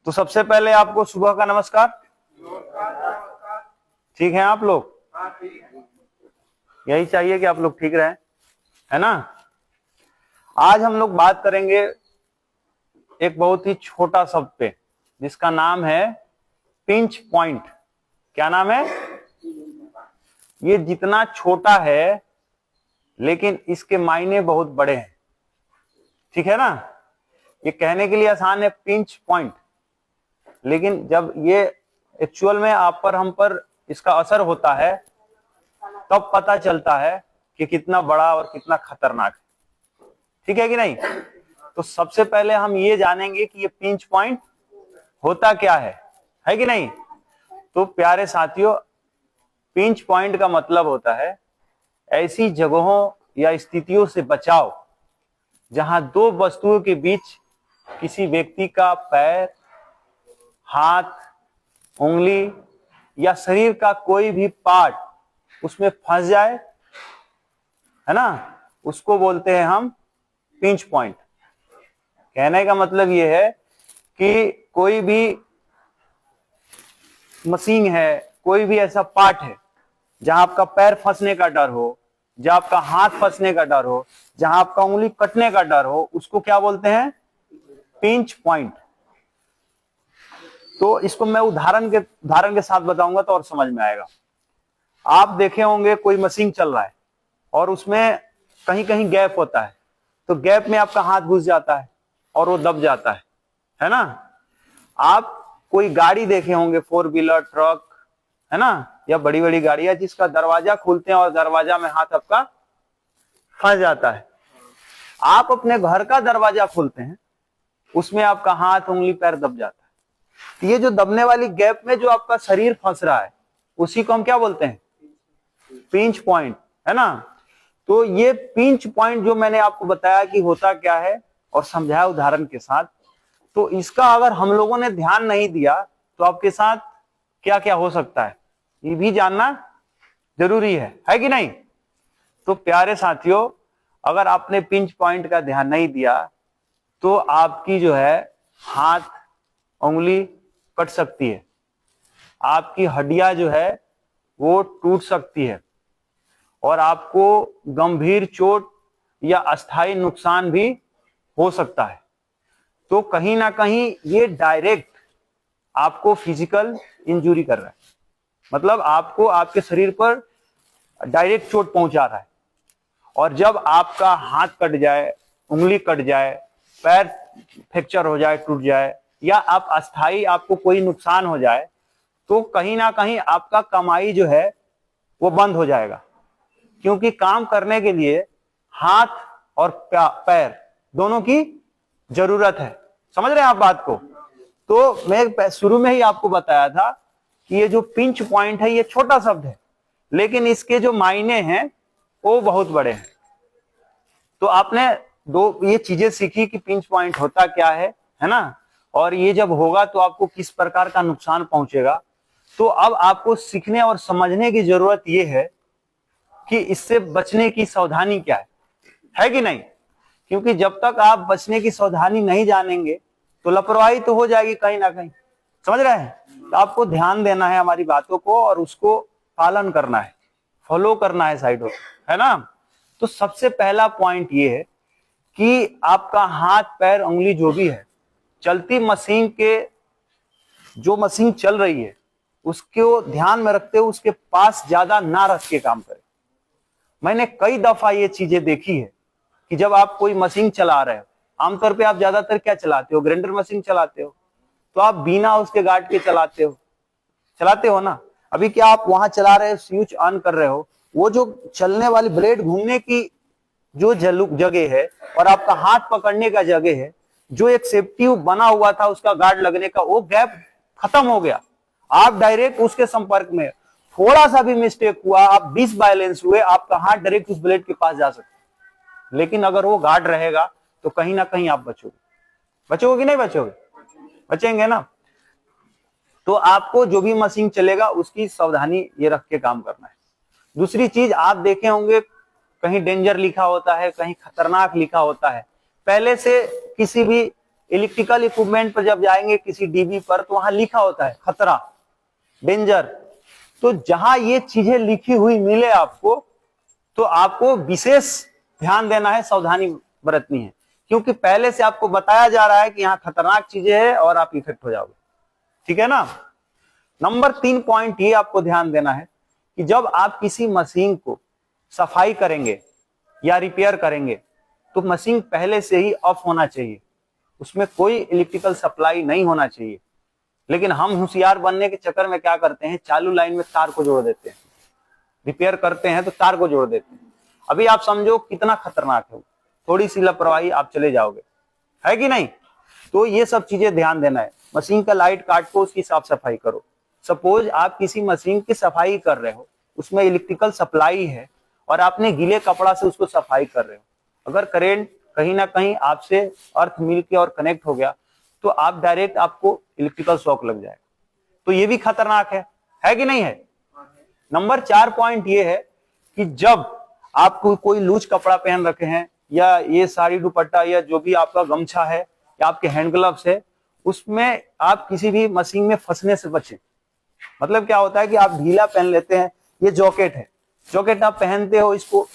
तो सबसे पहले आपको सुबह का नमस्कार। ठीक है आप लोग? यही चाहिए कि आप लोग ठीक रहें, है ना। आज हम लोग बात करेंगे एक बहुत ही छोटा शब्द पे, जिसका नाम है पिंच पॉइंट। क्या नाम है? ये जितना छोटा है लेकिन इसके मायने बहुत बड़े हैं। ठीक है ना। ये कहने के लिए आसान है पिंच पॉइंट, लेकिन जब ये एक्चुअल में आप पर हम पर इसका असर होता है तब पता चलता है कि कितना बड़ा और कितना खतरनाक है। ठीक है कि नहीं? तो सबसे पहले हम ये जानेंगे कि ये पिंच पॉइंट होता क्या है कि नहीं। तो प्यारे साथियों, पिंच पॉइंट का मतलब होता है ऐसी जगहों या स्थितियों से बचाव जहां दो वस्तुओं के बीच किसी व्यक्ति का पैर, हाथ, उंगली या शरीर का कोई भी पार्ट उसमें फंस जाए, है ना, उसको बोलते हैं हम पिंच पॉइंट। कहने का मतलब यह है कि कोई भी मशीन है, कोई भी ऐसा पार्ट है जहां आपका पैर फंसने का डर हो, जहां आपका हाथ फंसने का डर हो, जहां आपका उंगली कटने का डर हो, उसको क्या बोलते हैं? Pinch point. तो इसको मैं उदाहरण के साथ बताऊंगा तो और समझ में आएगा। आप देखे होंगे कोई मशीन चल रहा है और उसमें कहीं कहीं गैप होता है, तो गैप में आपका हाथ घुस जाता है और वो दब जाता है ना। आप कोई गाड़ी देखे होंगे, 4 व्हीलर, ट्रक, है ना, या बड़ी बड़ी गाड़ियां जिसका दरवाजा खोलते हैं और दरवाजा में हाथ आपका फंस जाता है। आप अपने घर का दरवाजा खोलते हैं, उसमें आपका हाथ, उंगली, पैर दब जाता है। तो ये जो दबने वाली गैप में जो आपका शरीर फंस रहा है उसी को हम क्या बोलते हैं? पिंच पॉइंट, है ना। तो ये पिंच पॉइंट जो मैंने आपको बताया कि होता क्या है और समझाया उदाहरण के साथ, तो इसका अगर हम लोगों ने ध्यान नहीं दिया तो आपके साथ क्या क्या हो सकता है ये भी जानना जरूरी है कि नहीं। तो प्यारे साथियों, अगर आपने पिंच पॉइंट का ध्यान नहीं दिया तो आपकी जो है हाथ, उंगली कट सकती है, आपकी हड्डियां जो है वो टूट सकती है और आपको गंभीर चोट या अस्थायी नुकसान भी हो सकता है। तो कहीं ना कहीं ये डायरेक्ट आपको फिजिकल इंजुरी कर रहा है, मतलब आपको आपके शरीर पर डायरेक्ट चोट पहुंचा रहा है। और जब आपका हाथ कट जाए, उंगली कट जाए, पैर फ्रैक्चर हो जाए, टूट जाए, या आप अस्थाई आपको कोई नुकसान हो जाए, तो कहीं ना कहीं आपका कमाई जो है वो बंद हो जाएगा, क्योंकि काम करने के लिए हाथ और पैर दोनों की जरूरत है। समझ रहे हैं आप बात को? तो मैं शुरू में ही आपको बताया था कि ये जो पिंच पॉइंट है ये छोटा शब्द है, लेकिन इसके जो मायने हैं वो बहुत बड़े हैं। तो आपने ये चीजें सीखी कि पिंच पॉइंट होता क्या है ना, और ये जब होगा तो आपको किस प्रकार का नुकसान पहुंचेगा। तो अब आपको सीखने और समझने की जरूरत ये है कि इससे बचने की सावधानी क्या है कि नहीं। क्योंकि जब तक आप बचने की सावधानी नहीं जानेंगे तो लापरवाही तो हो जाएगी कहीं ना कहीं। समझ रहे हैं? तो आपको ध्यान देना है हमारी बातों को और उसको पालन करना है, फॉलो करना है साइडों, है ना। तो सबसे पहला पॉइंट ये है कि आपका हाथ, पैर, उंगली जो भी है, चलती मशीन के, जो मशीन चल रही है उसको ध्यान में रखते हुए उसके पास ज्यादा ना रख के काम करें। मैंने कई दफा ये चीजें देखी है कि जब आप कोई मशीन चला रहे हो, आमतौर पे आप ज्यादातर क्या चलाते हो? ग्राइंडर मशीन चलाते हो, तो आप बिना उसके गार्ड के चलाते हो ना। अभी क्या आप वहां चला रहे हो, स्विच ऑन कर रहे हो, वो जो चलने वाली ब्लेड घूमने की जो जगह है और आपका हाथ पकड़ने का जगह है, जो एक सेफ्टी बना हुआ था उसका गार्ड लगने का, वो गैप खत्म हो गया। आप डायरेक्ट उसके संपर्क में, थोड़ा सा भी मिस्टेक हुआ, आप डिसबैलेंस हुए, आपका हाथ डायरेक्ट उस ब्लेड के पास जा सकता है। लेकिन अगर वो गार्ड रहेगा तो कहीं ना कहीं आप बचोगे कि नहीं बचोगे? बचेंगे ना। तो आपको जो भी मशीन चलेगा उसकी सावधानी ये रख के काम करना है। दूसरी चीज, आप देखे होंगे कहीं डेंजर लिखा होता है, कहीं खतरनाक लिखा होता है। पहले से किसी भी इलेक्ट्रिकल इक्विपमेंट पर जब जाएंगे किसी डीबी पर तो वहां लिखा होता है खतरा, डेंजर। तो जहां ये चीजें लिखी हुई मिले आपको, तो आपको विशेष ध्यान देना है, सावधानी बरतनी है, क्योंकि पहले से आपको बताया जा रहा है कि यहाँ खतरनाक चीजें हैं और आप इफेक्ट हो जाओगे। ठीक है ना। नंबर 3 पॉइंट ये आपको ध्यान देना है कि जब आप किसी मशीन को सफाई करेंगे या रिपेयर करेंगे तो मशीन पहले से ही ऑफ होना चाहिए, उसमें कोई इलेक्ट्रिकल सप्लाई नहीं होना चाहिए। लेकिन हम होशियार बनने के चक्कर में क्या करते हैं, चालू लाइन में तार को जोड़ देते हैं, रिपेयर करते हैं तो तार को जोड़ देते हैं। अभी आप समझो कितना खतरनाक है, थोड़ी सी लापरवाही आप चले जाओगे, है कि नहीं। तो ये सब चीजें ध्यान देना है। मशीन का लाइट काट को उसकी साफ सफाई करो। सपोज आप किसी मशीन की सफाई कर रहे हो, उसमें इलेक्ट्रिकल सप्लाई है और आपने गीले कपड़ा से उसको सफाई कर रहे हो, अगर करंट कहीं ना कहीं आपसे अर्थ मिल के और कनेक्ट हो गया तो आप डायरेक्ट आपको इलेक्ट्रिकल शॉक लग जाएगा, तो ये भी खतरनाक है कि नहीं है। नंबर 4 पॉइंट ये है कि जब आप कोई लूज कपड़ा पहन रखे हैं या ये साड़ी दुपट्टा या जो भी आपका गमछा है या आपके हैंड ग्लव्स है, उसमें आप किसी भी मशीन में फंसने से बचें। मतलब क्या होता है कि आप ढीला पहन लेते हैं, ये जॉकेट है, जॉकेट आप पहनते हो, इसको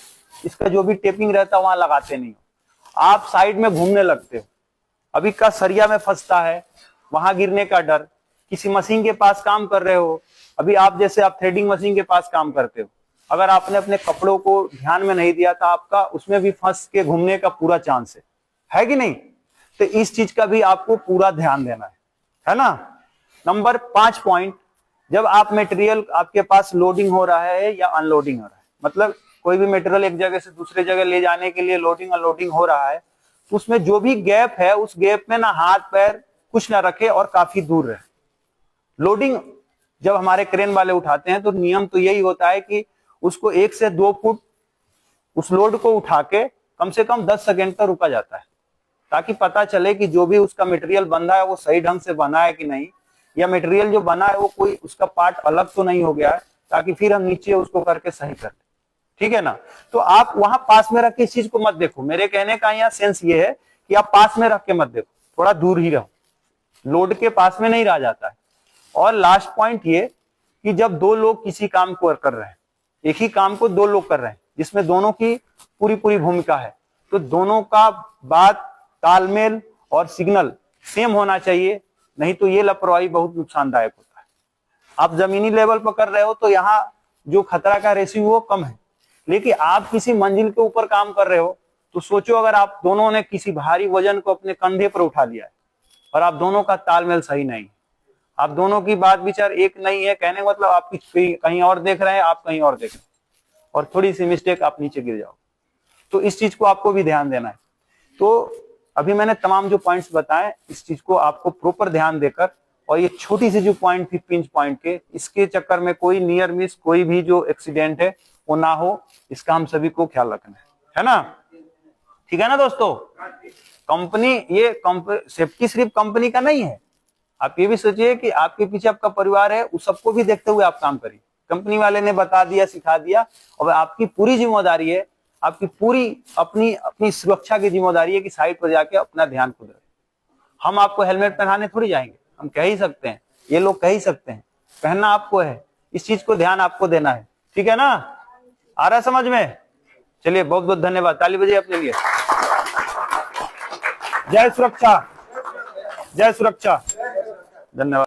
इसका जो भी टेपिंग रहता है वहां लगाते नहीं हो, आप साइड में घूमने लगते हो, अभी का सरिया में फंसता है, वहां गिरने का डर। किसी मशीन के पास काम कर रहे हो, अभी आप जैसे आप थ्रेडिंग मशीन के पास काम करते हो, अगर आपने अपने कपड़ों को ध्यान में नहीं दिया तो आपका उसमें भी फंस के घूमने का पूरा चांस है कि नहीं। तो इस चीज का भी आपको पूरा ध्यान देना है ना। नंबर 5 पॉइंट, जब आप मटेरियल आपके पास लोडिंग हो रहा है या अनलोडिंग हो रहा है, मतलब कोई भी मटेरियल एक जगह से दूसरे जगह ले जाने के लिए लोडिंग अनलोडिंग हो रहा है, तो उसमें जो भी गैप है उस गैप में ना हाथ पैर कुछ ना रखे और काफी दूर रहे। लोडिंग जब हमारे क्रेन वाले उठाते हैं तो नियम तो यही होता है कि उसको 1 से 2 फुट उस लोड को उठा के कम से कम 10 सेकेंड तक रुका जाता है, ताकि पता चले कि जो भी उसका मटेरियल बना है वो सही ढंग से बना है कि नहीं, या मटेरियल जो बना है वो कोई उसका पार्ट अलग तो नहीं हो गया है, ताकि फिर हम नीचे उसको करके सही कर दें। ठीक है ना। तो आप वहां पास में रख के इस चीज को मत देखो, मेरे कहने का यहाँ सेंस ये है कि आप पास में रख के मत देखो, थोड़ा दूर ही रहो, लोड के पास में नहीं रह जाता है। और लास्ट पॉइंट ये कि जब 2 लोग किसी काम को कर रहे हैं, एक ही काम को 2 लोग कर रहे हैं जिसमें दोनों की पूरी भूमिका है, तो दोनों का बात तालमेल और सिग्नल सेम होना चाहिए, नहीं तो ये लापरवाही बहुत नुकसानदायक होता है। आप जमीनी लेवल पर कर रहे हो तो यहाँ जो खतरा का रेशियो वो कम है, लेकिन आप किसी मंजिल के ऊपर काम कर रहे हो तो सोचो अगर आप दोनों ने किसी भारी वजन को अपने कंधे पर उठा लिया है और आप दोनों का तालमेल सही नहीं, आप दोनों की बात विचार एक नहीं है, कहने का मतलब आप कहीं और देख रहे हैं, आप कहीं और देख रहे हैं, और थोड़ी सी मिस्टेक आप नीचे गिर जाओ। तो इस चीज को आपको भी ध्यान देना है। तो अभी मैंने तमाम जो पॉइंट्स बताए, इस चीज को आपको प्रॉपर ध्यान देकर, और ये छोटी सी जो पॉइंट थी पिंच पॉइंट के, इसके चक्कर में कोई नियर मिस कोई भी जो एक्सीडेंट है वो ना हो, इसका हम सभी को ख्याल रखना है ना। ठीक है ना दोस्तों। कंपनी ये सेफ्टी सिर्फ कंपनी का नहीं है, आप ये भी सोचिए कि आपके पीछे आपका परिवार है, उस सबको भी देखते हुए आप काम करिए। कंपनी वाले ने बता दिया, सिखा दिया, और आपकी पूरी जिम्मेदारी है, आपकी पूरी अपनी सुरक्षा की जिम्मेदारी है कि साइड पर जाके अपना ध्यान खुद रखें। हम आपको हेलमेट पहनाने थोड़ी जाएंगे, हम कह ही सकते हैं, ये लोग कह ही सकते हैं, पहनना आपको है, इस चीज को ध्यान आपको देना है। ठीक है ना, आ रहा समझ में। चलिए बहुत बहुत धन्यवाद, ताली बजाइए अपने लिए। जय सुरक्षा, जय सुरक्षा, धन्यवाद।